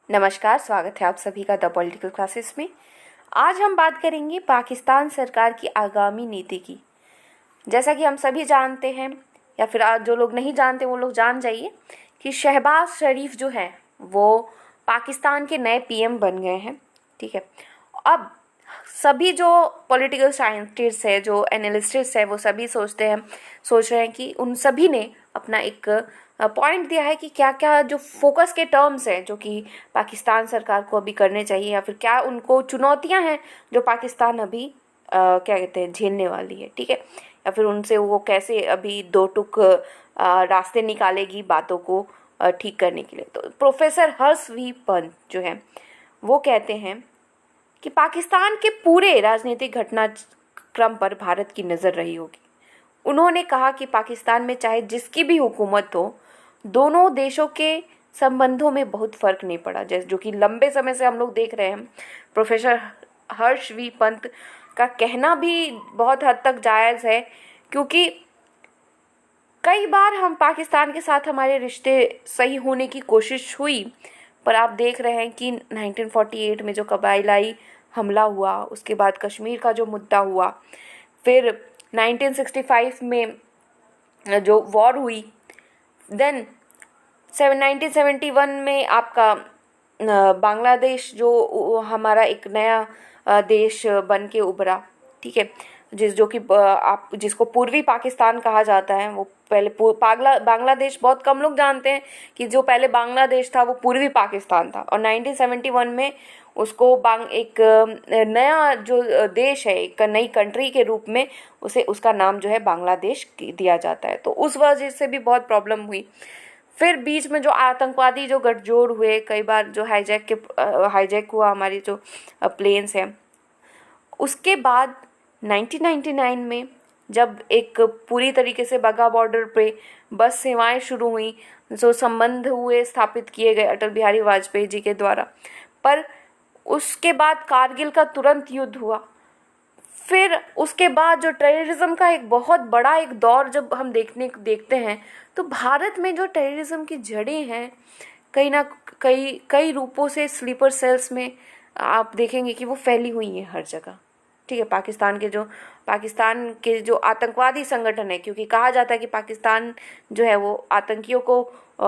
नमस्कार, स्वागत है आप सभी का द पॉलिटिकल क्लासेस में। आज हम बात करेंगे पाकिस्तान सरकार की आगामी नीति की। जैसा कि हम सभी जानते हैं, या फिर आज जो लोग नहीं जानते वो लोग जान जाइए कि शहबाज शरीफ जो है वो पाकिस्तान के नए पीएम बन गए हैं। ठीक है, अब सभी जो पॉलिटिकल साइंटिस्ट है, जो एनालिस्टिस्ट है, वो सभी सोच रहे हैं कि उन सभी ने अपना एक पॉइंट दिया है कि क्या क्या जो फोकस के टर्म्स हैं जो कि पाकिस्तान सरकार को अभी करने चाहिए, या फिर क्या उनको चुनौतियां हैं जो पाकिस्तान अभी क्या कहते हैं झेलने वाली है। ठीक है, या फिर उनसे वो कैसे अभी दो टुक रास्ते निकालेगी बातों को ठीक करने के लिए। तो प्रोफेसर हर्ष वी पंत जो है वो कहते हैं कि पाकिस्तान के पूरे राजनीतिक घटनाक्रम पर भारत की नज़र रही होगी। उन्होंने कहा कि पाकिस्तान में चाहे जिसकी भी हुकूमत हो, दोनों देशों के संबंधों में बहुत फर्क नहीं पड़ा, जैसे जो कि लंबे समय से हम लोग देख रहे हैं। प्रोफेसर हर्ष वी पंत का कहना भी बहुत हद तक जायज़ है, क्योंकि कई बार हम पाकिस्तान के साथ हमारे रिश्ते सही होने की कोशिश हुई, पर आप देख रहे हैं कि 1948 में जो कबाइलाई हमला हुआ, उसके बाद कश्मीर का जो मुद्दा हुआ, फिर 1965 में जो वॉर हुई, देन 1971 में आपका बांग्लादेश जो हमारा एक नया देश बन के उभरा। ठीक है, जो कि आप जिसको पूर्वी पाकिस्तान कहा जाता है, वो पहले बांग्लादेश बहुत कम लोग जानते हैं कि जो पहले बांग्लादेश था वो पूर्वी पाकिस्तान था, और 1971 में उसको एक नया जो देश है, एक नई कंट्री के रूप में उसे उसका नाम जो है बांग्लादेश दिया जाता है। तो उस वजह से भी बहुत प्रॉब्लम हुई। फिर बीच में जो आतंकवादी जो गठजोड़ हुए, कई बार जो हाईजैक हुआ हमारी जो प्लेन्स हैं, उसके बाद 1999 में जब एक पूरी तरीके से बाघा बॉर्डर पे बस सेवाएं शुरू हुई, जो संबंध हुए स्थापित किए गए अटल बिहारी वाजपेयी जी के द्वारा, पर उसके बाद कारगिल का तुरंत युद्ध हुआ। फिर उसके बाद जो टेररिज्म का एक बहुत बड़ा एक दौर जब हम देखते हैं, तो भारत में जो टेररिज्म की जड़ें हैं कहीं ना कई रूपों से स्लीपर सेल्स में आप देखेंगे कि वो फैली हुई हैं हर जगह। ठीक है, पाकिस्तान के जो आतंकवादी संगठन है, क्योंकि कहा जाता है कि पाकिस्तान जो है वो आतंकियों को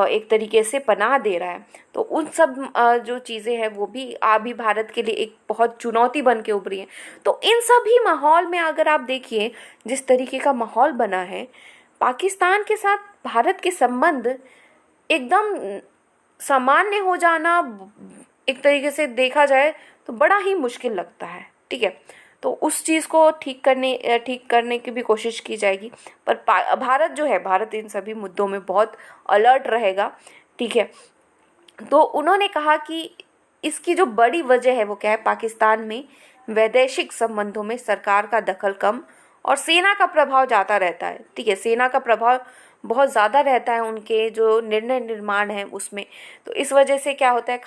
एक तरीके से पनाह दे रहा है, तो उन सब जो चीज़ें हैं वो भी अभी भारत के लिए एक बहुत चुनौती बन के उभरी हैं। तो इन सभी माहौल में अगर आप देखिए जिस तरीके का माहौल बना है, पाकिस्तान के साथ भारत के संबंध एकदम सामान्य हो जाना एक तरीके से देखा जाए तो बड़ा ही मुश्किल लगता है। ठीक है, तो उस चीज़ को ठीक करने की भी कोशिश की जाएगी, पर भारत इन सभी मुद्दों में बहुत अलर्ट रहेगा। ठीक है, तो उन्होंने कहा कि इसकी जो बड़ी वजह है वो क्या है, पाकिस्तान में वैदेशिक संबंधों में सरकार का दखल कम और सेना का प्रभाव ज़्यादा रहता है। ठीक है, सेना का प्रभाव बहुत ज़्यादा रहता है उनके जो निर्णय निर्माण है उसमें। तो इस वजह से क्या होता है,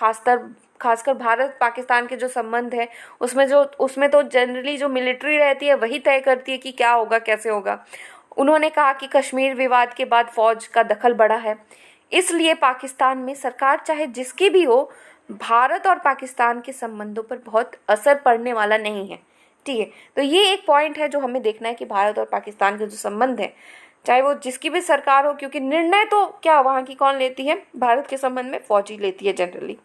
खासकर भारत पाकिस्तान के जो संबंध है उसमें तो जनरली जो मिलिट्री रहती है वही तय करती है कि क्या होगा कैसे होगा। उन्होंने कहा कि कश्मीर विवाद के बाद फौज का दखल बढ़ा है, इसलिए पाकिस्तान में सरकार चाहे जिसकी भी हो, भारत और पाकिस्तान के संबंधों पर बहुत असर पड़ने वाला नहीं है। ठीक है, तो ये एक पॉइंट है जो हमें देखना है कि भारत और पाकिस्तान के जो संबंध है, चाहे वो जिसकी भी सरकार हो, क्योंकि निर्णय तो क्या वहाँ की कौन लेती है, भारत के संबंध में फौजी लेती है जनरली।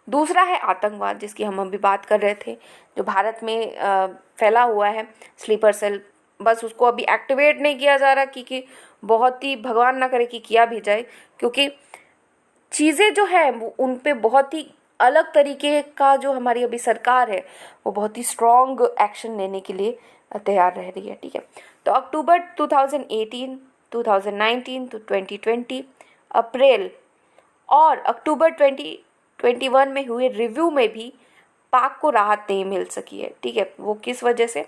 दूसरा है आतंकवाद, जिसकी हम अभी बात कर रहे थे, जो भारत में फैला हुआ है स्लीपर सेल। बस उसको अभी एक्टिवेट नहीं किया जा रहा कि बहुत ही भगवान ना करे कि किया भी जाए, क्योंकि चीज़ें जो है वो उन पे बहुत ही अलग तरीके का जो हमारी अभी सरकार है वो बहुत ही स्ट्रॉन्ग एक्शन लेने के लिए तैयार रह रही है। ठीक है, तो अक्टूबर 2018, 2019 to 2020, अप्रैल और अक्टूबर 2021 में हुए रिव्यू में भी पाक को राहत नहीं मिल सकी है। ठीक है, वो किस वजह से,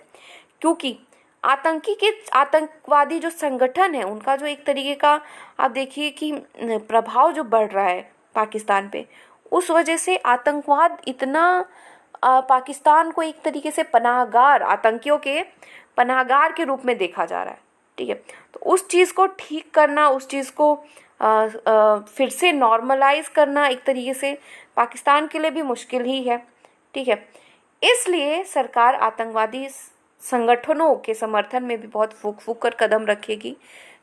क्योंकि आतंकवादी जो संगठन है उनका जो एक तरीके का आप देखिए कि प्रभाव जो बढ़ रहा है पाकिस्तान पे, उस वजह से आतंकवाद इतना पाकिस्तान को एक तरीके से आतंकियों के पनाहगार के रूप में देखा जा रहा है। ठीक है, तो उस चीज़ को ठीक करना, उस चीज़ को फिर से नॉर्मलाइज करना एक तरीके से पाकिस्तान के लिए भी मुश्किल ही है, ठीक है। इसलिए सरकार आतंकवादी संगठनों के समर्थन में भी बहुत फूक फूक कर कदम रखेगी,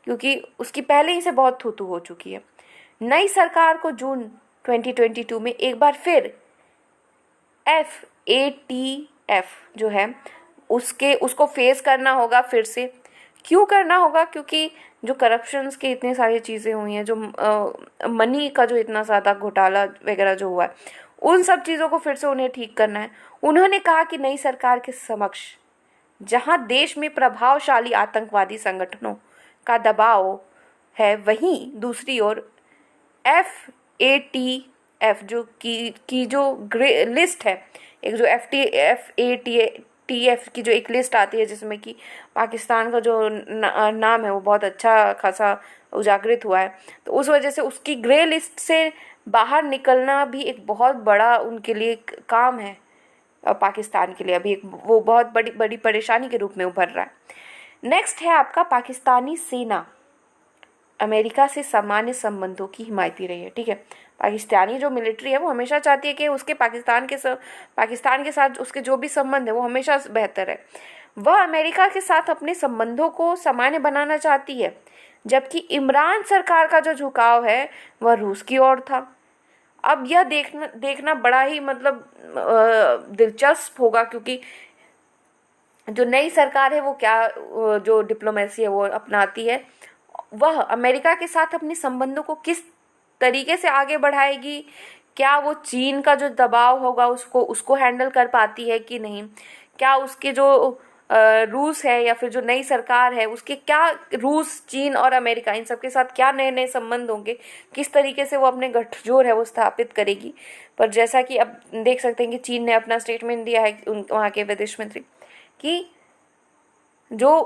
क्योंकि उसकी पहले ही से बहुत थू थू हो चुकी है। नई सरकार को जून 2022 में एक बार फिर FATF जो है उसको फेस करना होगा फिर से। क्यों करना होगा? क्योंकि जो करप्शंस के इतनी सारी चीज़ें हुई हैं, जो मनी का जो इतना ज़्यादा घोटाला वगैरह जो हुआ है, उन सब चीज़ों को फिर से उन्हें ठीक करना है। उन्होंने कहा कि नई सरकार के समक्ष जहां देश में प्रभावशाली आतंकवादी संगठनों का दबाव है, वहीं दूसरी ओर FATF जो की जो लिस्ट है, एक जो FATF की जो एक लिस्ट आती है जिसमें कि पाकिस्तान का जो नाम है वो बहुत अच्छा खासा उजागरित हुआ है, तो उस वजह से उसकी ग्रे लिस्ट से बाहर निकलना भी एक बहुत बड़ा उनके लिए काम है। पाकिस्तान के लिए अभी एक वो बहुत बड़ी बड़ी परेशानी के रूप में उभर रहा है। नेक्स्ट है आपका पाकिस्तानी सेना अमेरिका से सामान्य संबंधों की हिमायती रही है, ठीक है। पाकिस्तानी जो मिलिट्री है वो हमेशा चाहती है कि उसके पाकिस्तान के साथ उसके जो भी संबंध है वो हमेशा बेहतर है। वह अमेरिका के साथ अपने संबंधों को सामान्य बनाना चाहती है, जबकि इमरान सरकार का जो झुकाव है वह रूस की ओर था। अब यह देखना बड़ा ही मतलब दिलचस्प होगा, क्योंकि जो नई सरकार है वो क्या जो डिप्लोमेसी है वो अपनाती है, वह अमेरिका के साथ अपने संबंधों को किस तरीके से आगे बढ़ाएगी। क्या वो चीन का जो दबाव होगा उसको हैंडल कर पाती है कि नहीं, क्या उसके जो रूस है या फिर जो नई सरकार है उसके क्या रूस, चीन और अमेरिका इन सब के साथ क्या नए नए संबंध होंगे, किस तरीके से वो अपने गठजोड़ है वो स्थापित करेगी। पर जैसा कि अब देख सकते हैं कि चीन ने अपना स्टेटमेंट दिया है वहाँ के विदेश मंत्री कि जो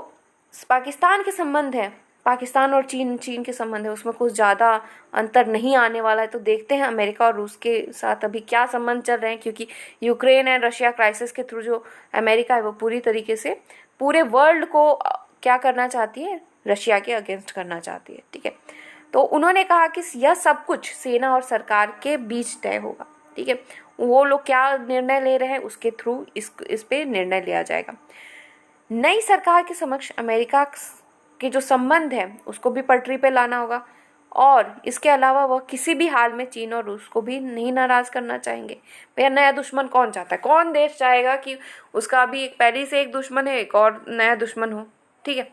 पाकिस्तान के संबंध है, पाकिस्तान और चीन के संबंध है, उसमें कुछ ज़्यादा अंतर नहीं आने वाला है। तो देखते हैं अमेरिका और रूस के साथ अभी क्या संबंध चल रहे हैं, क्योंकि यूक्रेन एंड रशिया क्राइसिस के थ्रू जो अमेरिका है वो पूरी तरीके से पूरे वर्ल्ड को क्या करना चाहती है, रशिया के अगेंस्ट करना चाहती है, ठीक है। तो उन्होंने कहा कि यह सब कुछ सेना और सरकार के बीच तय होगा, ठीक है। वो लोग क्या निर्णय ले रहे हैं उसके थ्रू इस पे निर्णय लिया जाएगा। नई सरकार के समक्ष अमेरिका के जो संबंध है उसको भी पटरी पे लाना होगा, और इसके अलावा वह किसी भी हाल में चीन और रूस को भी नहीं नाराज करना चाहेंगे। भैया नया दुश्मन कौन चाहता है? कौन देश चाहेगा कि उसका भी एक पहले से एक दुश्मन है, एक और नया दुश्मन हो, ठीक है।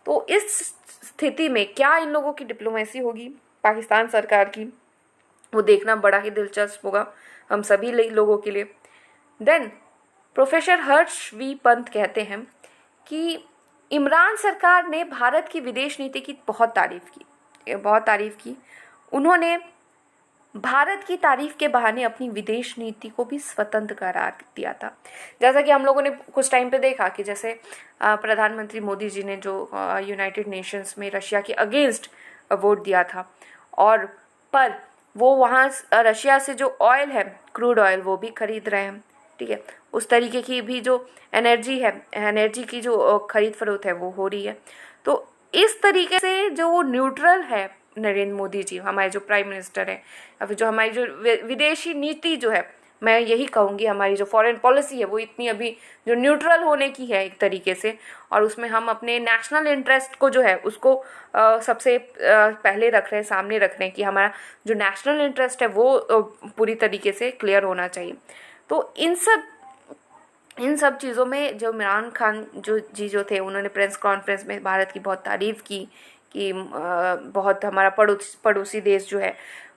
तो इस स्थिति में क्या इन लोगों की डिप्लोमेसी होगी पाकिस्तान सरकार की, वो देखना बड़ा ही दिलचस्प होगा हम सभी लोगों के लिए। Then professor Harsh V Pant कहते हैं कि इमरान सरकार ने भारत की विदेश नीति की बहुत तारीफ की। उन्होंने भारत की तारीफ के बहाने अपनी विदेश नीति को भी स्वतंत्र करार दिया था। जैसा कि हम लोगों ने कुछ टाइम पे देखा कि जैसे प्रधानमंत्री मोदी जी ने जो यूनाइटेड नेशंस में रशिया के अगेंस्ट वोट दिया था, और पर वो वहाँ रशिया से जो ऑयल है, क्रूड ऑयल, वो भी खरीद रहे हैं, ठीक है। उस तरीके की भी जो एनर्जी की जो खरीद फरोख्त है वो हो रही है। तो इस तरीके से जो न्यूट्रल है नरेंद्र मोदी जी, हमारे जो प्राइम मिनिस्टर है, या फिर जो हमारी जो विदेशी नीति जो है, मैं यही कहूँगी हमारी जो फॉरेन पॉलिसी है वो इतनी अभी जो न्यूट्रल होने की है एक तरीके से, और उसमें हम अपने नेशनल इंटरेस्ट को जो है उसको सबसे पहले रख रहे हैं, सामने रख रहे हैं कि हमारा जो नेशनल इंटरेस्ट है वो पूरी तरीके से क्लियर होना चाहिए। तो इन सब चीज़ों में जो इमरान खान जो थे उन्होंने प्रेस कॉन्फ्रेंस में भारत की बहुत तारीफ़ की कि बहुत हमारा पड़ोसी देश जो है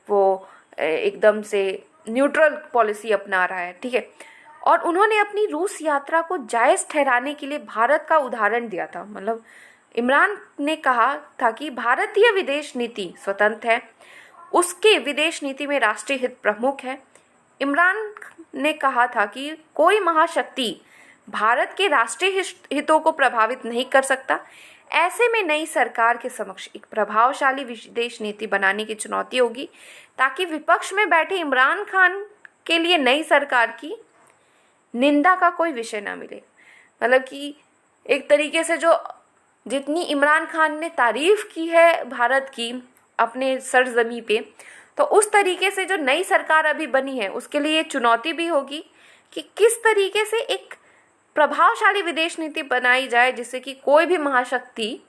वो एकदम से न्यूट्रल पॉलिसी अपना रहा है, ठीक है। और उन्होंने अपनी रूस यात्रा को जायज़ ठहराने के लिए भारत का उदाहरण दिया था। मतलब इमरान ने कहा था कि भारतीय विदेश नीति स्वतंत्र है, उसके विदेश नीति में राष्ट्रीय हित प्रमुख है। इमरान ने कहा था कि कोई महाशक्ति भारत के राष्ट्रीय हितों को प्रभावित नहीं कर सकता। ऐसे में नई सरकार के समक्ष एक प्रभावशाली विदेश नीति बनाने की चुनौती होगी, ताकि विपक्ष में बैठे इमरान खान के लिए नई सरकार की निंदा का कोई विषय ना मिले। मतलब कि एक तरीके से जो जितनी इमरान खान ने तारीफ की है भारत की, अपने सरजमी पे, तो उस तरीके से जो नई सरकार अभी बनी है उसके लिए चुनौती भी होगी कि किस तरीके से एक प्रभावशाली विदेश नीति बनाई जाए जिससे कि कोई भी महाशक्ति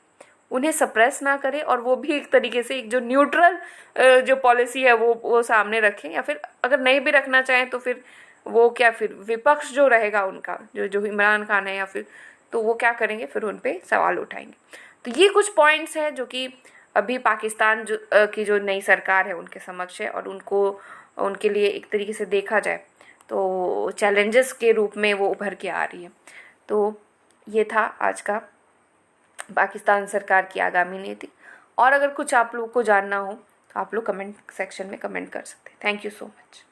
उन्हें सप्रेस ना करे, और वो भी एक तरीके से एक जो न्यूट्रल जो पॉलिसी है वो सामने रखें, या फिर अगर नहीं भी रखना चाहें तो फिर वो क्या, फिर विपक्ष जो रहेगा उनका जो इमरान खान है या फिर, तो वो क्या करेंगे, फिर उन पे सवाल उठाएंगे। तो ये कुछ पॉइंट्स हैं जो कि अभी पाकिस्तान की जो नई सरकार है उनके समक्ष है, और उनके लिए एक तरीके से देखा जाए तो चैलेंजेस के रूप में वो उभर के आ रही है। तो ये था आज का पाकिस्तान सरकार की आगामी नीति। और अगर कुछ आप लोग को जानना हो तो आप लोग कमेंट सेक्शन में कमेंट कर सकते हैं। Thank you so much.